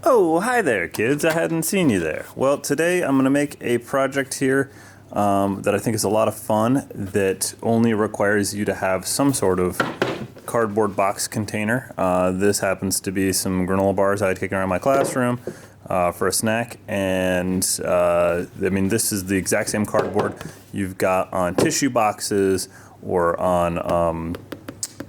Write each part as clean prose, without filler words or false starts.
Oh, hi there, kids. I hadn't seen you there. Well, today I'm going to make a project here that I think is a lot of fun that only requires you to have some sort of cardboard box container. This happens to be some granola bars I had taken around my classroom for a snack, and I mean, this is the exact same cardboard you've got on tissue boxes or on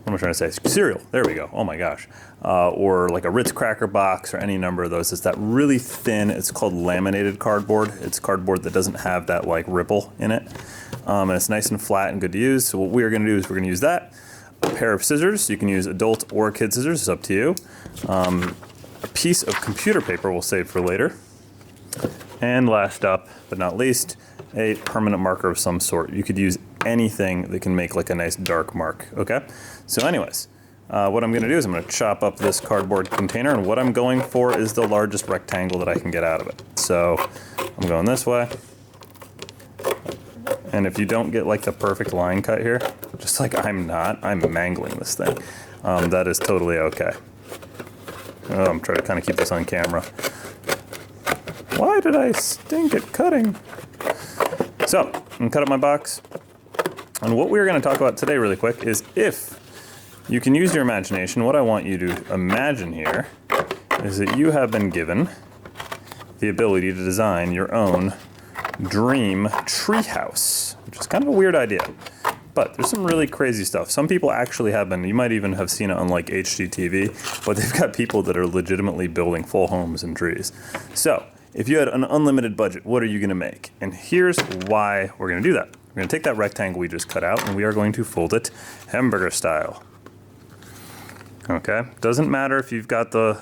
what am I trying to say? Cereal. There we go. Oh my gosh. Or like a Ritz cracker box or any number of those. It's that really thin, it's called laminated cardboard. It's cardboard that doesn't have that like ripple in it. And it's nice and flat and good to use. So what we are going to do is we're going to use that. A pair of scissors. You can use adult or kid scissors. It's up to you. A piece of computer paper we'll save for later. And last up, but not least, a permanent marker of some sort. You could use anything that can make like a nice dark mark, okay? So anyways, what I'm gonna do is I'm gonna chop up this cardboard container, and what I'm going for is the largest rectangle that I can get out of it. So I'm going this way. And if you don't get like the perfect line cut here, just like I'm mangling this thing. That is totally okay. Oh, I'm trying to kind of keep this on camera. Why did I stink at cutting? So, I'm gonna cut up my box. And what we're gonna talk about today really quick is if you can use your imagination, what I want you to imagine here is that you have been given the ability to design your own dream treehouse, which is kind of a weird idea. But there's some really crazy stuff. Some people actually have been, you might even have seen it on like HGTV, but they've got people that are legitimately building full homes in trees. So, if you had an unlimited budget, what are you gonna make? And here's why we're gonna do that. We're gonna take that rectangle we just cut out and we are going to fold it hamburger style. Okay, doesn't matter if you've got the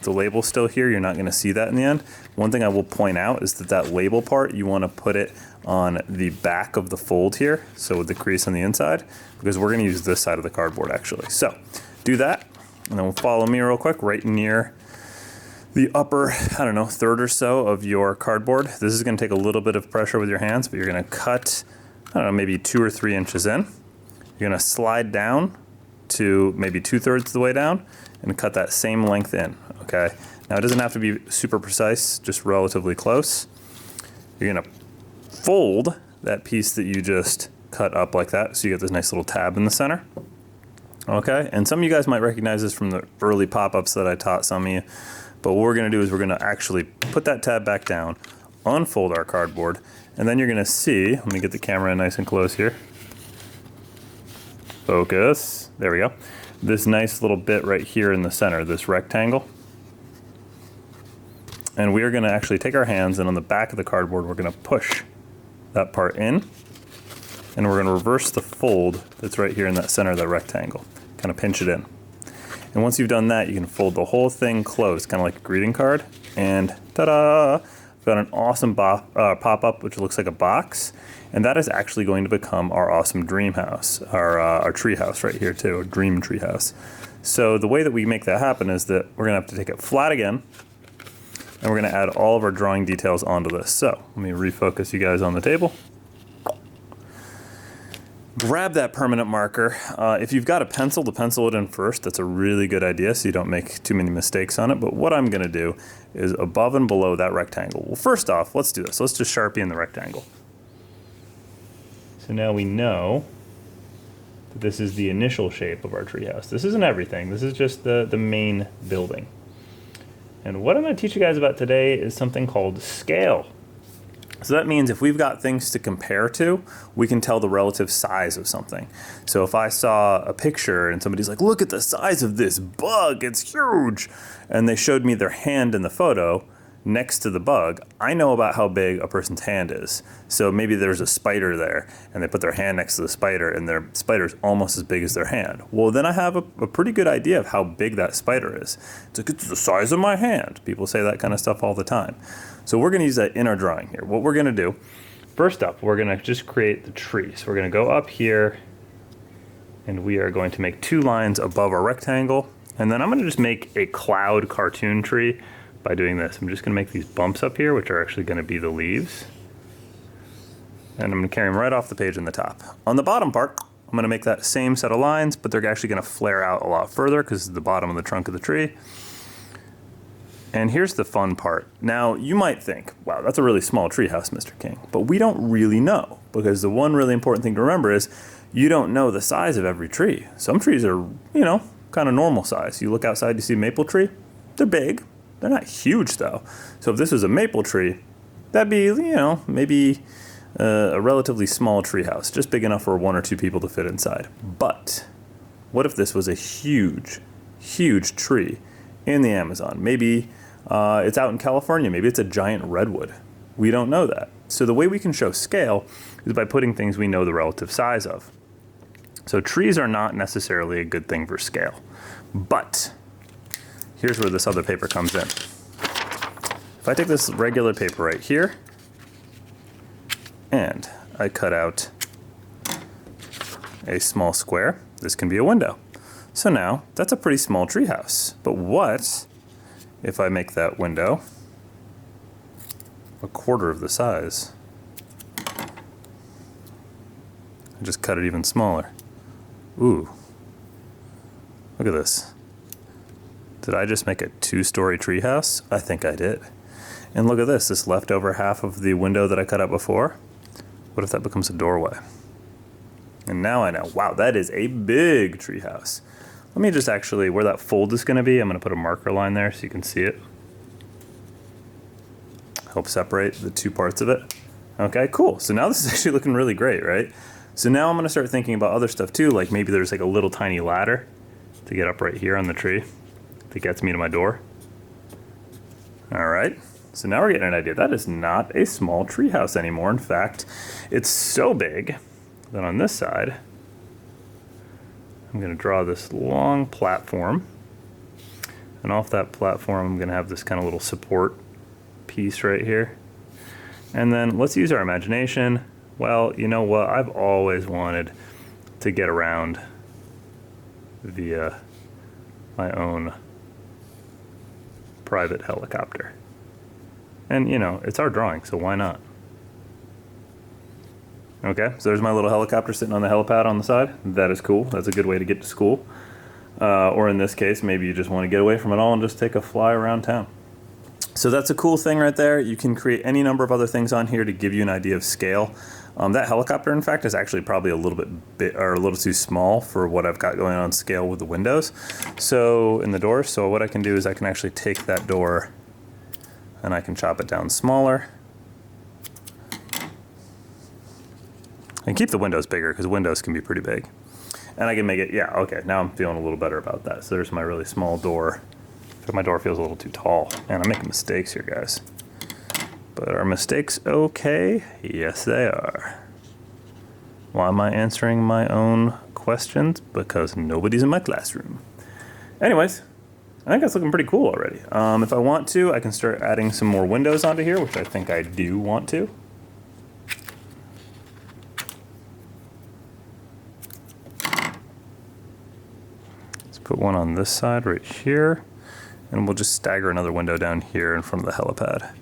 label still here, you're not gonna see that in the end. One thing I will point out is that label part, you wanna put it on the back of the fold here, so with the crease on the inside, because we're gonna use this side of the cardboard actually. So, do that, and then we'll follow me real quick, right near the upper, I don't know, third or so of your cardboard. This is gonna take a little bit of pressure with your hands, but you're gonna cut, I don't know, maybe 2 or 3 inches in. You're gonna slide down to maybe 2/3 of the way down and cut that same length in, okay? Now it doesn't have to be super precise, just relatively close. You're gonna fold that piece that you just cut up like that, so you get this nice little tab in the center. Okay, and some of you guys might recognize this from the early pop-ups that I taught some of you. But what we're gonna do is we're gonna actually put that tab back down, unfold our cardboard, and then you're gonna see, let me get the camera nice and close here. Focus, there we go. This nice little bit right here in the center, this rectangle. And we are gonna actually take our hands and on the back of the cardboard, we're gonna push that part in, and we're gonna reverse the fold that's right here in that center of that rectangle. Kind of pinch it in. And once you've done that, you can fold the whole thing closed, kind of like a greeting card. And ta-da! We've got an awesome pop-up, which looks like a box. And that is actually going to become our awesome dream house, our tree house right here too, a dream tree house. So the way that we make that happen is that we're gonna have to take it flat again, and we're gonna add all of our drawing details onto this. So let me refocus you guys on the table. Grab that permanent marker. If you've got a pencil, to pencil it in first. That's a really good idea so you don't make too many mistakes on it. But what I'm gonna do is above and below that rectangle. Well, first off, let's do this. Let's just Sharpie in the rectangle. So now we know that this is the initial shape of our treehouse. This isn't everything. This is just the main building. And what I'm gonna teach you guys about today is something called scale. So that means if we've got things to compare to, we can tell the relative size of something. So if I saw a picture and somebody's like, look at the size of this bug, it's huge. And they showed me their hand in the photo next to the bug, I know about how big a person's hand is. So maybe there's a spider there and they put their hand next to the spider and their spider's almost as big as their hand. Well, then I have a pretty good idea of how big that spider is. It's like, it's the size of my hand. People say that kind of stuff all the time. So we're gonna use that in our drawing here. What we're gonna do, first up, we're gonna just create the tree. So we're gonna go up here and we are going to make 2 lines above our rectangle. And then I'm gonna just make a cloud cartoon tree by doing this. I'm just gonna make these bumps up here, which are actually gonna be the leaves. And I'm gonna carry them right off the page in the top. On the bottom part, I'm gonna make that same set of lines, but they're actually gonna flare out a lot further because it's the bottom of the trunk of the tree. And here's the fun part. Now, you might think, wow, that's a really small treehouse, Mr. King. But we don't really know, because the one really important thing to remember is you don't know the size of every tree. Some trees are, you know, kind of normal size. You look outside, you see a maple tree. They're big. They're not huge, though. So if this was a maple tree, that'd be, you know, maybe a relatively small treehouse, just big enough for 1 or 2 people to fit inside. But what if this was a huge, huge tree in the Amazon? Maybe it's out in California. Maybe it's a giant redwood. We don't know that. So the way we can show scale is by putting things we know the relative size of. So trees are not necessarily a good thing for scale. But here's where this other paper comes in. If I take this regular paper right here, and I cut out a small square, this can be a window. So now, that's a pretty small treehouse. But what if I make that window a quarter of the size? I just cut it even smaller. Ooh, look at this. Did I just make a 2-story treehouse? I think I did. And look at this leftover half of the window that I cut out before. What if that becomes a doorway? And now I know, wow, that is a big treehouse. Let me just actually, where that fold is gonna be, I'm gonna put a marker line there so you can see it. Help separate the 2 parts of it. Okay, cool. So now this is actually looking really great, right? So now I'm gonna start thinking about other stuff too, like maybe there's like a little tiny ladder to get up right here on the tree that gets me to my door. All right, so now we're getting an idea. That is not a small treehouse anymore. In fact, it's so big that on this side, I'm going to draw this long platform, and off that platform I'm going to have this kind of little support piece right here. And then let's use our imagination. Well, you know what? I've always wanted to get around via my own private helicopter. And you know, it's our drawing, so why not? Okay, so there's my little helicopter sitting on the helipad on the side. That is cool. That's a good way to get to school. Or in this case, maybe you just want to get away from it all and just take a fly around town. So that's a cool thing right there. You can create any number of other things on here to give you an idea of scale. That helicopter, in fact, is actually probably a little bit or a little too small for what I've got going on scale with the windows. So in the door, so what I can do is I can actually take that door and I can chop it down smaller. And keep the windows bigger because windows can be pretty big. And I can make it, yeah, okay, now I'm feeling a little better about that. So there's my really small door. My door feels a little too tall. And I'm making mistakes here, guys. But are mistakes okay? Yes, they are. Why am I answering my own questions? Because nobody's in my classroom. Anyways, I think that's looking pretty cool already. If I want to, I can start adding some more windows onto here, which I think I do want to. Put one on this side right here, and we'll just stagger another window down here in front of the helipad.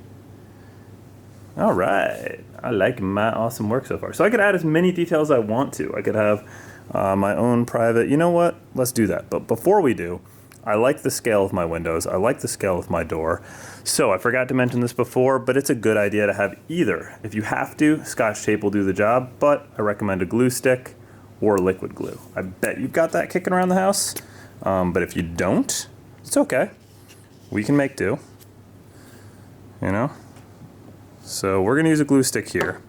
All right, I like my awesome work so far. So I could add as many details as I want to. I could have my own private, you know what? Let's do that. But before we do, I like the scale of my windows. I like the scale of my door. So I forgot to mention this before, but it's a good idea to have either. If you have to, Scotch tape will do the job, but I recommend a glue stick or liquid glue. I bet you've got that kicking around the house. But if you don't, it's okay. We can make do, you know? So we're gonna use a glue stick here.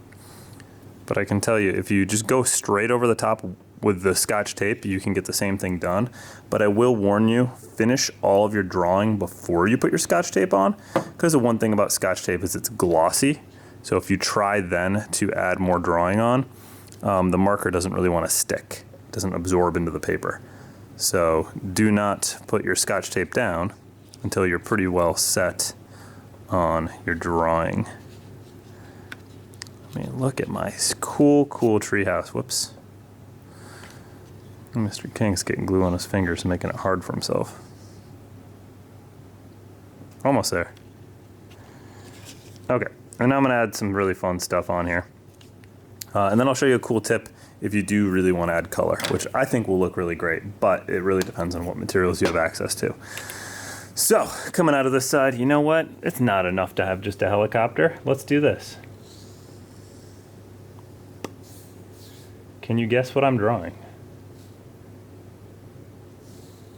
But I can tell you, if you just go straight over the top with the Scotch tape, you can get the same thing done. But I will warn you, finish all of your drawing before you put your Scotch tape on, because the one thing about Scotch tape is it's glossy. So if you try then to add more drawing on, the marker doesn't really want to stick. It doesn't absorb into the paper. So do not put your Scotch tape down until you're pretty well set on your drawing. I mean, look at my cool treehouse. Whoops. Mr. King's getting glue on his fingers and making it hard for himself. Almost there. Okay, and now I'm gonna add some really fun stuff on here. And then I'll show you a cool tip if you do really want to add color, which I think will look really great, but it really depends on what materials you have access to. So, coming out of this side, you know what? It's not enough to have just a helicopter. Let's do this. Can you guess what I'm drawing?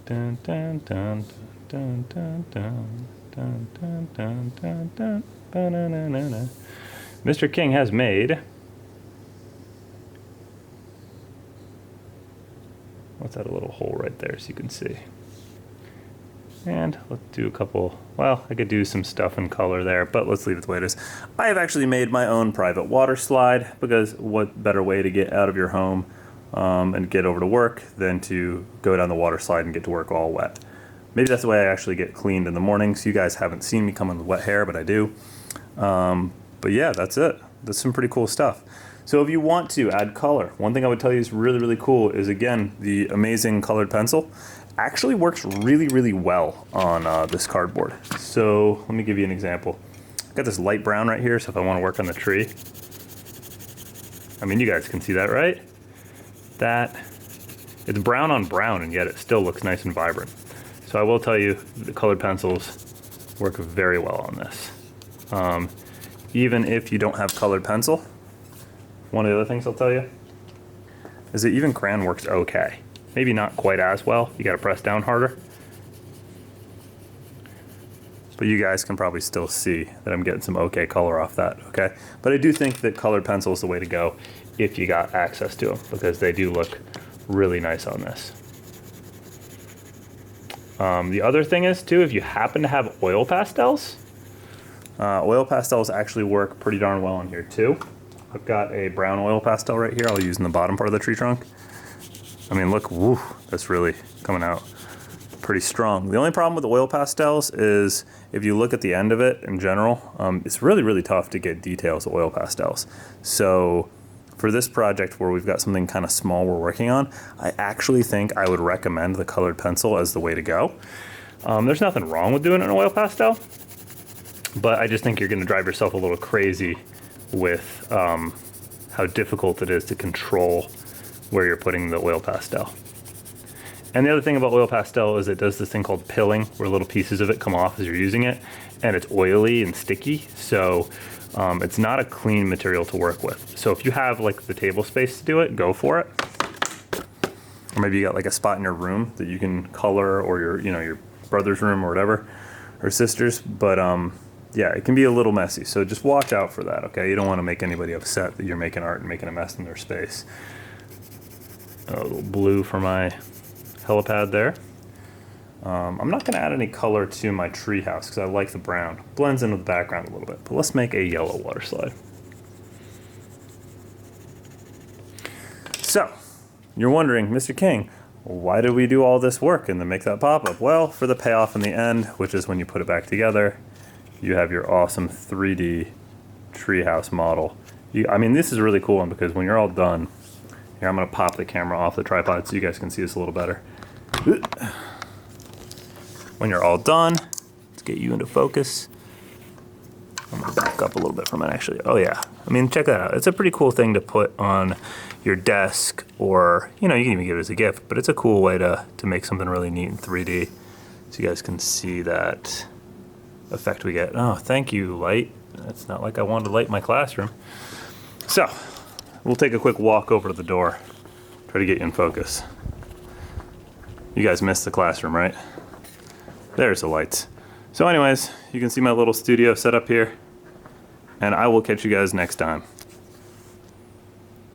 Dun, dun, dun, dun, dun, dun, dun, dun, dun, dun, dun, ba-na-na-na-na. Mr. King has made... Let's add a little hole right there so you can see. And let's do a couple, well, I could do some stuff in color there, but let's leave it the way it is. I have actually made my own private water slide, because what better way to get out of your home and get over to work than to go down the water slide and get to work all wet. Maybe that's the way I actually get cleaned in the mornings. You guys haven't seen me come in with wet hair, but I do. But yeah, that's it. That's some pretty cool stuff. So if you want to add color, one thing I would tell you is really, really cool is, again, the amazing colored pencil actually works really, really well on this cardboard. So let me give you an example. I've got this light brown right here, so if I want to work on the tree, I mean, you guys can see that, right? That, it's brown on brown, and yet it still looks nice and vibrant. So I will tell you, the colored pencils work very well on this. Even if you don't have colored pencil, one of the other things I'll tell you is that even crayon works okay. Maybe not quite as well. You got to press down harder. But you guys can probably still see that I'm getting some okay color off that, okay? But I do think that colored pencil is the way to go if you got access to them, because they do look really nice on this. The other thing is, too, if you happen to have oil pastels actually work pretty darn well on here, too. I've got a brown oil pastel right here I'll use in the bottom part of the tree trunk. I mean, look, woo, that's really coming out pretty strong. The only problem with the oil pastels is if you look at the end of it in general, it's really, really tough to get details of oil pastels. So for this project where we've got something kind of small we're working on, I actually think I would recommend the colored pencil as the way to go. There's nothing wrong with doing an oil pastel, but I just think you're gonna drive yourself a little crazy with how difficult it is to control where you're putting the oil pastel. And the other thing about oil pastel is it does this thing called pilling, where little pieces of it come off as you're using it, and it's oily and sticky, so it's not a clean material to work with. So if you have like the table space to do it, go for it. Or maybe you got like a spot in your room that you can color, or your brother's room or whatever, or sister's, but yeah, it can be a little messy, so just watch out for that, okay? You don't want to make anybody upset that you're making art and making a mess in their space. A little blue for my helipad there. I'm not going to add any color to my tree house because I like the brown. Blends in with the background a little bit, but let's make a yellow water slide. So, you're wondering, Mr. King, why did we do all this work and then make that pop-up? Well, for the payoff in the end, which is when you put it back together, you have your awesome 3D treehouse model. I mean, this is a really cool one because when you're all done, here, I'm going to pop the camera off the tripod so you guys can see this a little better. When you're all done, let's get you into focus. I'm going to back up a little bit from it, actually. Oh, yeah. I mean, check that out. It's a pretty cool thing to put on your desk, or, you can even give it as a gift, but it's a cool way to make something really neat in 3D so you guys can see that effect we get. Oh, thank you, light. It's not like I wanted to light my classroom. So, we'll take a quick walk over to the door, try to get you in focus. You guys missed the classroom, right? There's the lights. So anyways, you can see my little studio set up here, and I will catch you guys next time.